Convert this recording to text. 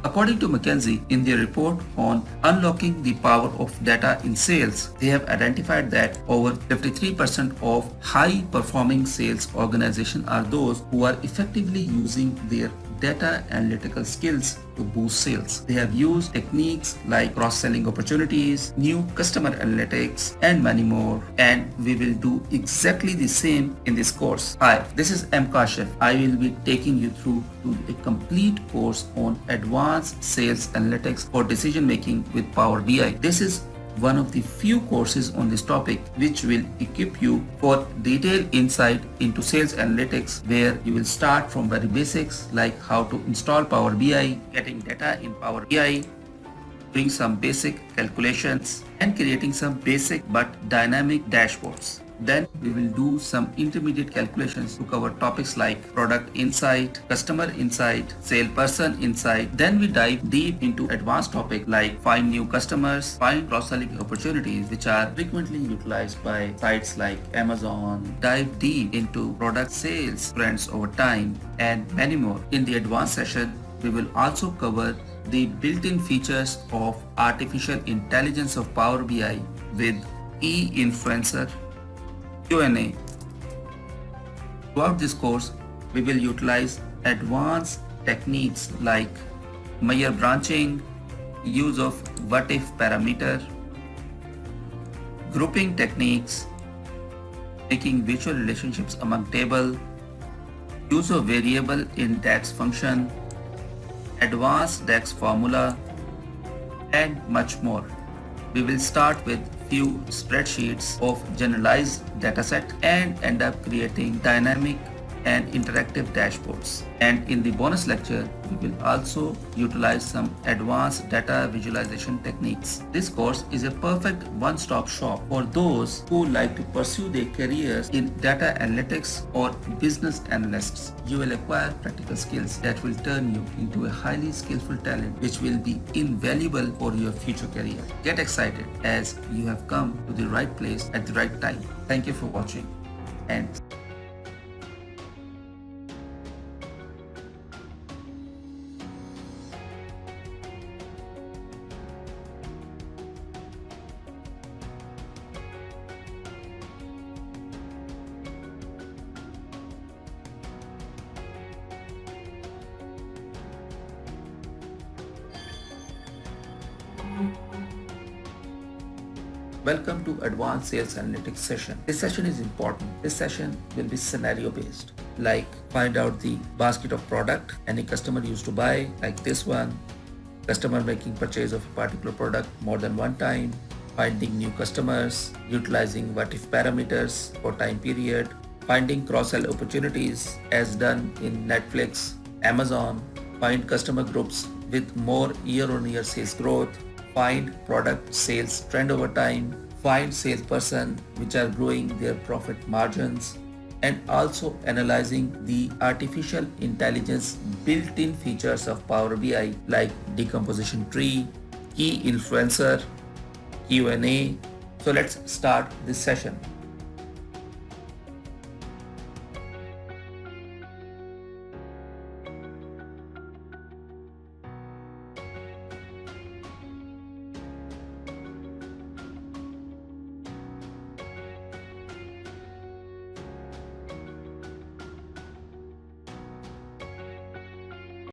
According to McKinsey, in their report on unlocking the power of data in sales, they have identified that over 53% of high-performing sales organizations are those who are effectively using their data analytical skills to boost sales. They have used techniques like cross-selling opportunities, new customer analytics, and many more. And we will do exactly the same in this course. Hi, this is M. Kashif. I will be taking you through to a complete course on advanced sales analytics for decision making with Power BI. This is one of the few courses on this topic which will equip you for detailed insight into sales analytics, where you will start from very basics like how to install Power BI, getting data in Power BI, doing some basic calculations, and creating some basic but dynamic dashboards. Then we will do some intermediate calculations to cover topics like product insight, customer insight, salesperson insight. Then we dive deep into advanced topics like find new customers, find cross-selling opportunities, which are frequently utilized by sites like Amazon, dive deep into product sales trends over time, and many more. In the advanced session, we will also cover the built-in features of artificial intelligence of Power BI with e-influencer Q&A. Throughout this course, we will utilize advanced techniques like Meyer branching, use of what-if parameter, grouping techniques, making virtual relationships among tables, use of variable in DAX function, advanced DAX formula, and much more. We will start with few spreadsheets of generalized dataset and end up creating dynamic and interactive dashboards. And in the bonus lecture, we will also utilize some advanced data visualization techniques. This course is a perfect one-stop shop for those who like to pursue their careers in data analytics or business analysts. You will acquire practical skills that will turn you into a highly skillful talent which will be invaluable for your future career. Get excited, as you have come to the right place at the right time. Thank you for watching, and welcome to Advanced Sales Analytics session. This session is important. This session will be scenario based, like find out the basket of product any customer used to buy, like this one, customer making purchase of a particular product more than one time, finding new customers, utilizing what-if parameters for time period, finding cross-sell opportunities as done in Netflix, Amazon, find customer groups with more year-on-year sales growth, find product sales trend over time, find salesperson which are growing their profit margins, and also analyzing the artificial intelligence built-in features of Power BI like decomposition tree, key influencer, Q&A. So let's start this session.